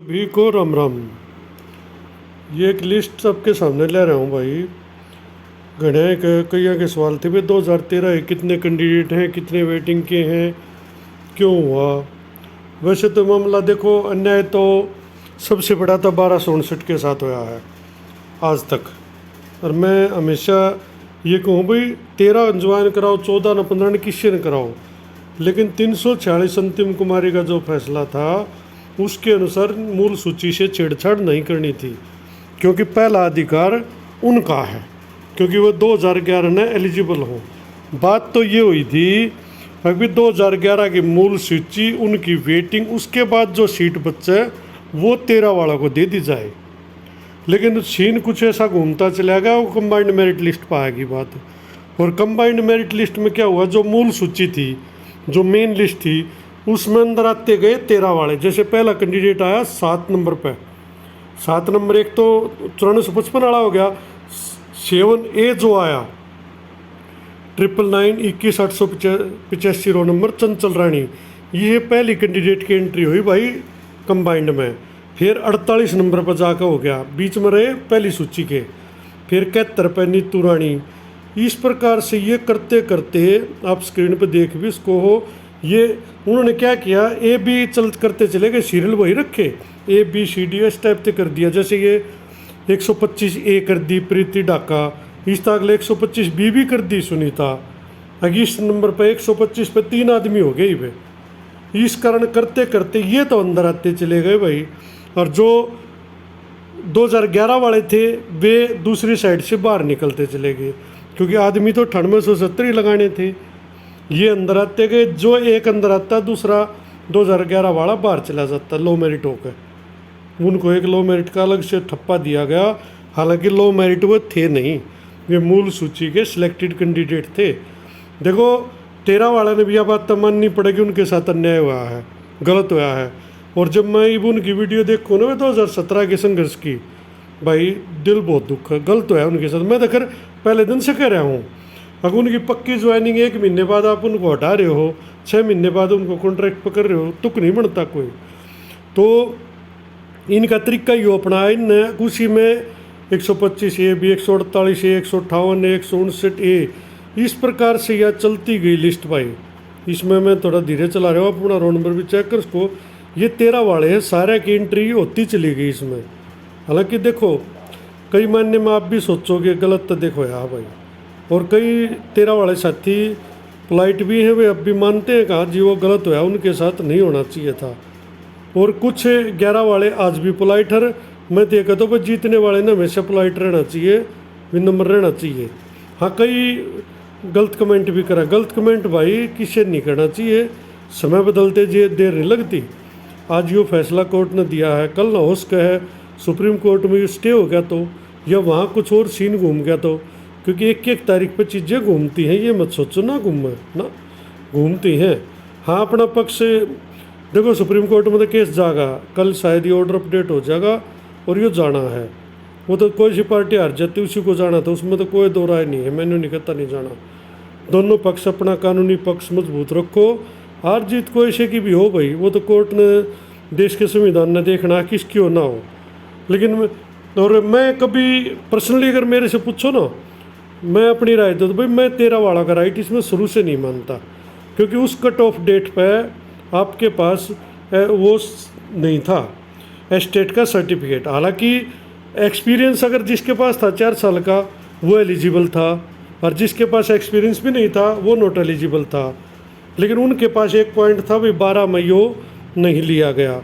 भी को राम राम। ये एक लिस्ट सबके सामने ले रहा हूँ भाई। घने कई के सवाल थे भाई 2013 कितने कैंडिडेट हैं, कितने वेटिंग के हैं, क्यों हुआ। वैसे तो मामला देखो, अन्याय तो सबसे बड़ा तो 1259 के साथ हुआ है आज तक। और मैं हमेशा ये कहूँ भाई 13 ज्वाइन कराओ, 14 न 15 न किसी न कराओ, लेकिन 346 अंतिम कुमारी का जो फैसला था उसके अनुसार मूल सूची से छेड़छाड़ नहीं करनी थी, क्योंकि पहला अधिकार उनका है, क्योंकि वो 2011 में एलिजिबल हो। बात तो ये हुई थी अभी 2011 की मूल सूची, उनकी वेटिंग, उसके बाद जो सीट बचे वो 13 वाला को दे दी जाए। लेकिन सीन कुछ ऐसा घूमता चला गया, वो कंबाइंड मेरिट लिस्ट पर आएगी बात। और कंबाइंड मेरिट लिस्ट में क्या हुआ, जो मूल सूची थी, जो मेन लिस्ट थी, उसमें अंदर आते गए 13 वाले। जैसे पहला कैंडिडेट आया 7 नंबर पे, 7 नंबर एक तो 9455 वाला हो गया। 7A जो आया 999 21 रो नंबर चंचल रानी, ये पहली कैंडिडेट की एंट्री हुई भाई कंबाइंड में। फिर 48 नंबर पर जाकर हो गया, बीच में रहे पहली सूची के। फिर 71 पे नीतू रानी। इस प्रकार से ये करते करते आप स्क्रीन पर देख भी इसको हो, ये उन्होंने क्या किया, ए बी चल करते चले गए, सीरियल वही रखे, ए बी सी डी इस टाइप से कर दिया। जैसे ये 125A कर दी प्रीति डाका, इस तरह अगले 125B भी कर दी सुनीता। अगर इस नंबर पर 125 पे 3 आदमी हो गए वे। इस कारण करते करते ये तो अंदर आते चले गए भाई। और जो 2011 वाले थे वे दूसरी साइड से बाहर निकलते चले गए, क्योंकि आदमी तो 9870 ही लगाने थे। ये अंदर आते गए, जो एक अंदर आता दूसरा 2011 वाला बाहर चला जाता लो मेरिट होकर। उनको एक लो मेरिट का अलग से ठप्पा दिया गया, हालांकि लो मेरिट वो थे नहीं, वे मूल सूची के सिलेक्टेड कैंडिडेट थे। देखो 13 वाले ने भी यह बात तो माननी पड़ेगी, उनके साथ अन्याय हुआ है, गलत हुआ है। और जब मैं इब उनकी वीडियो देखूँ ना 2017 के संघर्ष की, भाई दिल बहुत दुख है, गलत हुआ है उनके साथ। मैं तो खैर पहले दिन से कह रहा हूँ, अगर उनकी पक्की ज्वाइनिंग 1 महीने बाद आप उनको हटा रहे हो, 6 महीने बाद उनको कॉन्ट्रैक्ट पकड़ रहे हो, तुक नहीं बनता कोई। तो इनका तरीका ही अपनाया इनने, उसी में 125A भी, 148A, 158A, 159A, इस प्रकार से यह चलती गई लिस्ट भाई। इसमें मैं थोड़ा धीरे चला रहा हूँ, अपना रोल नंबर भी चेक कर उसको। ये 13 वाले हैं, सारे की एंट्री होती चली गई इसमें। हालांकि देखो कई मायने में आप भी सोचोगे गलत, तो देखो यार भाई। और कई 13 वाले साथी पोलाइट भी हैं, वे अब भी मानते हैं कहा जी वो गलत हुआ, उनके साथ नहीं होना चाहिए था। और कुछ 11 वाले आज भी पोलाइट है। मैं तो ये कहता हूँ भाई जीतने वाले ने हमेशा पोलाइट रहना चाहिए, विनम्र रहना चाहिए। हाँ कई गलत कमेंट भी करा, गलत कमेंट भाई किसे नहीं करना चाहिए, समय बदलते जे देर नहीं लगती। आज यो फैसला कोर्ट ने दिया है, कल ना हो सका है सुप्रीम कोर्ट में स्टे हो गया तो, या वहाँ कुछ और सीन घूम गया तो, क्योंकि एक तारीख पर चीज़ें घूमती हैं, ये मत सोचो ना ना घूमती हैं। हाँ अपना पक्ष देखो, सुप्रीम कोर्ट में तो केस जाएगा, कल शायद ये ऑर्डर अपडेट हो जाएगा और ये जाना है। वो तो कोई सी पार्टी हार जाती उसी को जाना था, उसमें तो कोई दो राय नहीं है, मैंने नहीं कहता नहीं जाना। दोनों पक्ष अपना कानूनी पक्ष मजबूत रखो, हार जीत कोई से की भी हो भाई, वो तो कोर्ट ने, देश के संविधान ने देखना किसकी हो ना हो। लेकिन और मैं कभी पर्सनली अगर मेरे से पूछो ना, मैं अपनी राय दो तो भाई मैं 13 वाला का राइट इसमें शुरू से नहीं मानता, क्योंकि उस कट ऑफ डेट पे आपके पास वो नहीं था स्टेट का सर्टिफिकेट। हालांकि एक्सपीरियंस अगर जिसके पास था 4 साल का वो एलिजिबल था, और जिसके पास एक्सपीरियंस भी नहीं था वो नॉट एलिजिबल था। लेकिन उनके पास एक पॉइंट था भाई 12 मई नहीं लिया गया,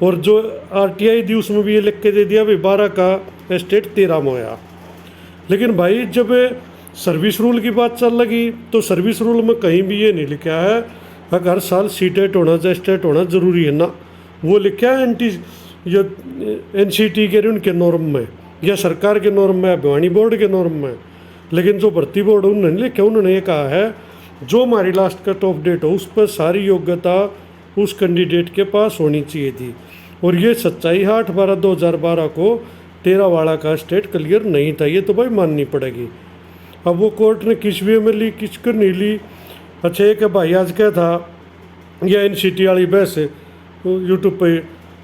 और जो RTI दी उसमें भी ये लिख के दे दिया भाई 12 का स्टेट 13 में आया। लेकिन भाई जब सर्विस रूल की बात चल लगी तो सर्विस रूल में कहीं भी ये नहीं लिखा है अगर हर साल सीटेट होना या स्टेट होना ज़रूरी है ना, वो लिखा है NCT के उनके नॉर्म में, या सरकार के नॉर्म में, भिवानी बोर्ड के नॉर्म में। लेकिन जो भर्ती बोर्ड उन्होंने नहीं लिखा, उन्होंने ये कहा है जो हमारी लास्ट कट ऑफ डेट हो उस पर सारी योग्यता उस कैंडिडेट के पास होनी चाहिए थी। और ये सच्चाई है, 8/12/2012 को 13 वाला का स्टेट क्लियर नहीं था, ये तो भाई माननी पड़ेगी। अब वो कोर्ट ने किस वे में ली, किस कर नहीं ली। अच्छा एक भाई आज क्या था, यह NCT वाली बहस यूट्यूब पे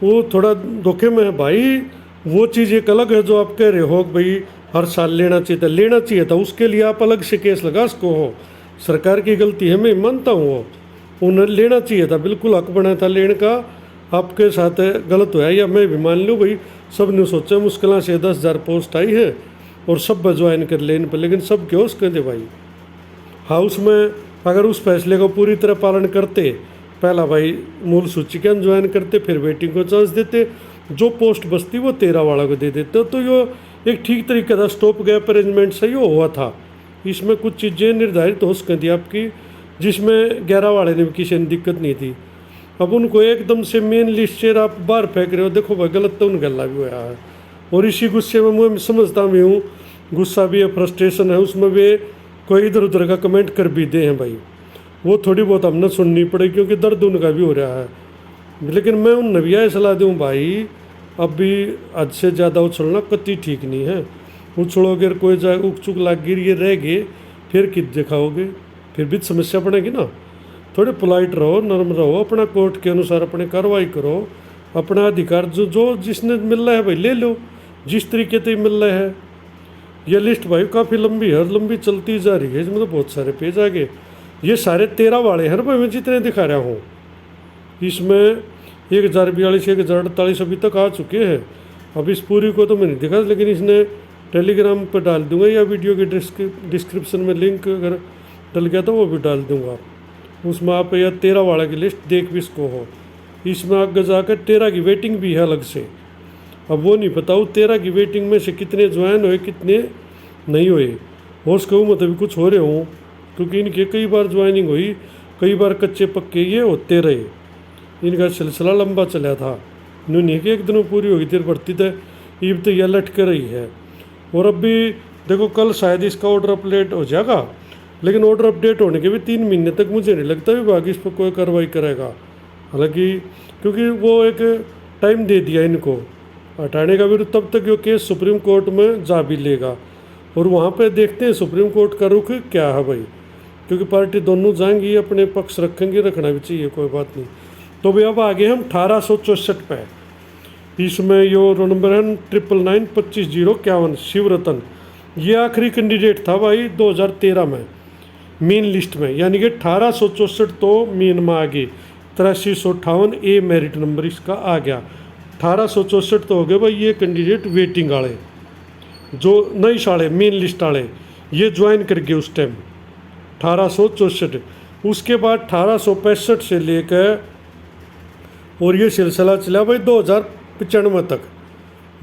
वो थोड़ा धोखे में है भाई। वो चीज़ एक अलग है जो आप कह रहे हो कि भाई हर साल लेना चाहिए था, लेना चाहिए था, उसके लिए आप अलग से केस लगा सको हो। सरकार की गलती है, मैं मानता हूँ वो, उन्हें लेना चाहिए था, बिल्कुल हक बना था लेने का। आपके साथ गलत हुआ या मैं भी मान लूँ भाई, सब ने सोचा मुश्किल से 10,000 पोस्ट आई है और सब ज्वाइन कर लेने पर, लेकिन सब क्यों उसके थे भाई। हाउस में अगर उस फैसले को पूरी तरह पालन करते, पहला भाई मूल सूची के ज्वाइन करते, फिर वेटिंग को चांस देते, जो पोस्ट बचती वो 13 वाला को दे देते, तो ये एक ठीक तरीके का स्टॉप गैप अरेंजमेंट सही हुआ था। इसमें कुछ चीज़ें निर्धारित हो सकती थी आपकी, जिसमें 11 वाले ने भी किसी ने दिक्कत नहीं थी। अब उनको एकदम से मेन लिस्ट से आप बाहर फेंक रहे हो, देखो भाई गलत तो उनका भी हुआ है। और इसी गुस्से में मैं समझता भी हूँ, गुस्सा भी है, फ्रस्ट्रेशन है, उसमें वे कोई इधर उधर का कमेंट कर भी दे हैं भाई, वो थोड़ी बहुत हमने सुननी पड़ेगी क्योंकि दर्द उनका भी हो रहा है। लेकिन मैं उन नबिया सलाह दूँ भाई, अब भी हद से ज़्यादा उछलना कतई ठीक नहीं है। उछलोगे कोई जगह उक चुक लाग गिर ये रह गए, फिर कित दिखाओगे, फिर भी समस्या पड़ेगी ना। थोड़े पोलाइट रहो, नर्म रहो, अपना कोर्ट के अनुसार अपने कार्रवाई करो, अपना अधिकार जो जो जिसने मिल रहा है भाई ले लो, जिस तरीके से मिल रहा है। ये लिस्ट भाई काफ़ी लंबी है, लंबी चलती जा रही है, इसमें तो बहुत सारे पेज आ गए। ये सारे 13 वाले हैं भाई, मैं जितने दिखा रहा हूँ, इसमें 1042 1048 अभी तक आ चुके हैं। अब इस पूरी को तो मैं नहीं दिखा, लेकिन इसने टेलीग्राम पर डाल दूंगा या वीडियो के डिस्क्रिप्शन में लिंक अगर डल गया तो वो भी डाल दूंगा। उसमें आप यह 13 वाला की लिस्ट देख भी इसको हो। इसमें आगे जाकर 13 की वेटिंग भी है अलग से। अब वो नहीं पता वो 13 की वेटिंग में से कितने ज्वाइन हुए कितने नहीं हुए, हो उसके मतलब कुछ हो रहे हों, क्योंकि इनके कई बार ज्वाइनिंग हुई, कई बार कच्चे पक्के ये होते रहे, इनका सिलसिला लंबा चला था। नहीं कि एक दिन में पूरी होगी, तेर बढ़ती तो ईब तो यह लटक रही है। और अब भी देखो कल शायद इसका ऑर्डर अपडेट हो जाएगा, लेकिन ऑर्डर अपडेट होने के भी 3 महीने तक मुझे नहीं लगता विभाग इस पर कोई कार्रवाई करेगा। हालांकि क्योंकि वो एक टाइम दे दिया इनको हटाने का भी, तब तक ये केस सुप्रीम कोर्ट में जा भी लेगा और वहाँ पे देखते हैं सुप्रीम कोर्ट का रुख क्या है भाई, क्योंकि पार्टी दोनों जाएंगी, अपने पक्ष रखेंगे, रखना भी चाहिए, कोई बात नहीं। तो भाई अब आगे हम 1864 पे, इसमें यो रोल नंबर है 99925051 शिवरतन, ये आखिरी कैंडिडेट था भाई 2013 में मेन लिस्ट में, यानी कि 1864 तो मेन में आ गई, 8358 ए मेरिट नंबर इसका आ गया। 1864 तो हो गए भाई ये कैंडिडेट वेटिंग वाले, जो नई साले मेन लिस्ट वाले ये ज्वाइन कर गए उस टाइम 1864। उसके बाद 1865 से लेकर और ये सिलसिला चला भाई 2095 तक।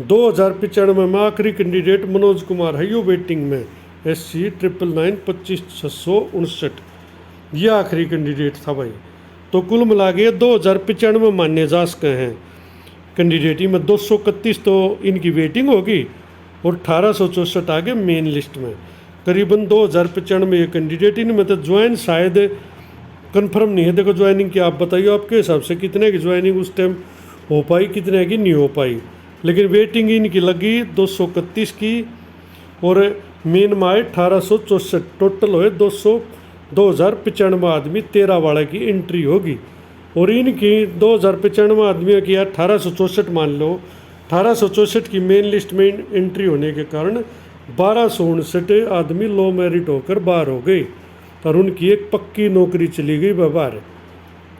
2095 में आखिरी कैंडिडेट मनोज कुमार है यो वेटिंग में, SC 99925659, ये आखिरी कैंडिडेट था भाई। तो कुल मिला के 2095 मान्य जा सके हैं कैंडिडेट ही में, 231 तो इनकी वेटिंग होगी और 1864 आ गए मेन लिस्ट में। करीबन 2095 में ये कैंडिडेट, इनमें तो ज्वाइन शायद कंफर्म नहीं है। देखो ज्वाइनिंग की आप बताइए आपके हिसाब से कितने की ज्वाइनिंग उस टाइम हो पाई, कितने की नहीं हो पाई, लेकिन वेटिंग इनकी लगी 231 की और मेन में आए 1864, टोटल हुए 2095 आदमी 13 वाले की एंट्री होगी। और इनकी 2095 आदमियों की 1864 मान लो, 1864 की मेन लिस्ट में एंट्री होने के कारण 1259 आदमी लो मेरिट होकर बाहर हो गए और उनकी एक पक्की नौकरी चली गई बाहर।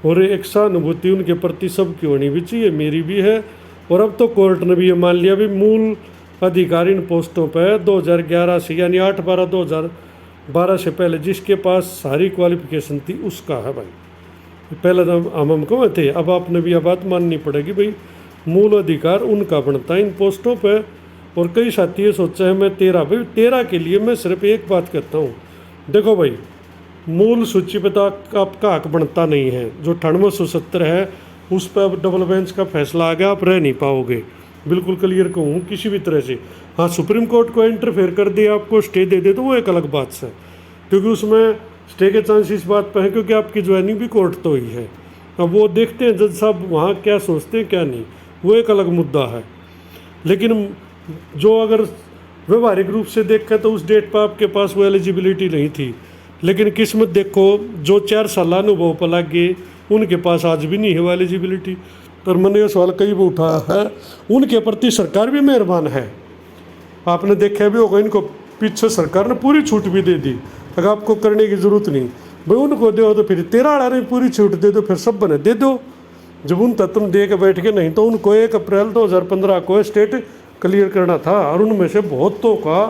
और एक सहानुभूति उनके प्रति सबकी होनी भी चाहिए, मेरी भी है। और अब तो कोर्ट ने भी ये मान लिया भी मूल अधिकार इन पोस्टों पर 2011 से, यानी 8/12/2012 से पहले जिसके पास सारी क्वालिफिकेशन थी उसका है भाई। पहले तो हम को थे, अब आपने भी यह बात माननी पड़ेगी भाई, मूल अधिकार उनका बनता है इन पोस्टों पर। और कई साथी ये सोचा है मैं 13 भाई 13 के लिए मैं सिर्फ एक बात कहता हूँ, देखो भाई मूल सूची पे तो आपका हक बनता नहीं है। जो 9870 है उस पर अब डबल बेंच का फैसला आ गया, आप रह नहीं पाओगे, बिल्कुल क्लियर कहूँ किसी भी तरह से। हाँ सुप्रीम कोर्ट को इंटरफेयर कर दे, आपको स्टे दे दे तो वो एक अलग बात है, क्योंकि उसमें स्टे के चांस इस बात पर है क्योंकि आपकी ज्वाइनिंग भी कोर्ट तो ही है। अब वो देखते हैं जज साहब वहाँ क्या सोचते हैं क्या नहीं, वो एक अलग मुद्दा है। लेकिन जो अगर व्यवहारिक रूप से देखा तो उस डेट पर आपके पास वो एलिजिबिलिटी नहीं थी, लेकिन किस्मत देखो जो 4 साल अनुभव पर लग गए उनके पास आज भी नहीं है वो एलिजिबिलिटी। पर मैंने ये सवाल कई बार उठाया है, उनके प्रति सरकार भी मेहरबान है। आपने देखा भी होगा, इनको पीछे सरकार ने पूरी छूट भी दे दी, अगर आपको करने की जरूरत नहीं भाई उनको दो, तो फिर 13 ने पूरी छूट दे दो, फिर सब बने दे दो। जब उन तक तुम दे के बैठ के, नहीं तो उनको 1 अप्रैल 2015 को स्टेट क्लियर करना था, और उनमें से बहुतों का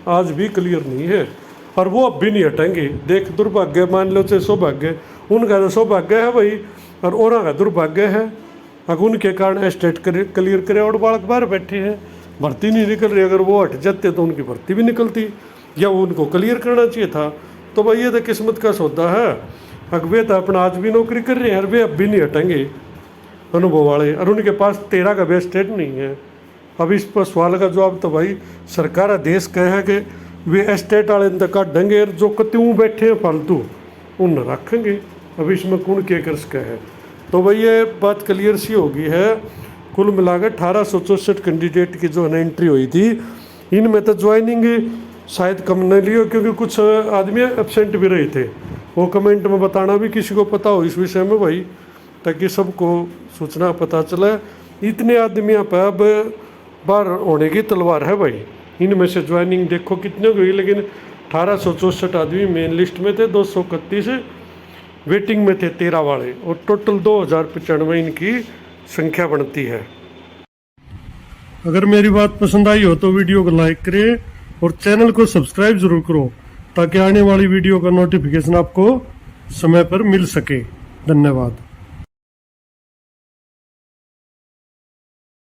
आज भी क्लियर नहीं है, और वो अब भी नहीं हटेंगे। देख दुर्भाग्य, मान लो चाहे सौभाग्य, उनका तो सौभाग्य है भाई, और औरों का दुर्भाग्य है। अगर उनके कारण स्टेट क्लियर करे और बालक बाहर बैठे हैं, भर्ती नहीं निकल रही, अगर वो हट जाते तो उनकी भर्ती भी निकलती, या वो उनको क्लियर करना चाहिए था। तो भाई ये तो किस्मत का सौदा है। अगर वे तो अपना आज भी नौकरी कर रहे हैं, और वे अब भी नहीं हटेंगे अनुभव वाले, और उनके पास 13 का बेस्ट स्टेट नहीं है। अब इस पर सवाल का जवाब तो भाई सरकार देश कहे है कि वे एस्टेट वाले तक काटेंगे, जो कत्यूँ बैठे हैं फालतू उन रखेंगे। अब इसमें कौन क्या कर सके है। तो भाई ये बात क्लियर सी हो गई है। कुल मिलाकर 1864 कैंडिडेट की जो है ना एंट्री हुई थी, इनमें तो ज्वाइनिंग शायद कम नहीं लियो, क्योंकि कुछ आदमी एब्सेंट भी रहे थे। वो कमेंट में बताना भी किसी को पता हो इस विषय में भाई, ताकि सबको सूचना पता चले। इतने आदमियों पर अब बाहर होने की तलवार है भाई। इनमें से ज्वाइनिंग देखो कितने हुई, लेकिन 1864 आदमी मेन लिस्ट में थे, 231 वेटिंग में थे 13 वाले, और टोटल 2095 इनकी संख्या बनती है। अगर मेरी बात पसंद आई हो तो वीडियो को लाइक करें और चैनल को सब्सक्राइब जरूर करो, ताकि आने वाली वीडियो का नोटिफिकेशन आपको समय पर मिल सके। धन्यवाद।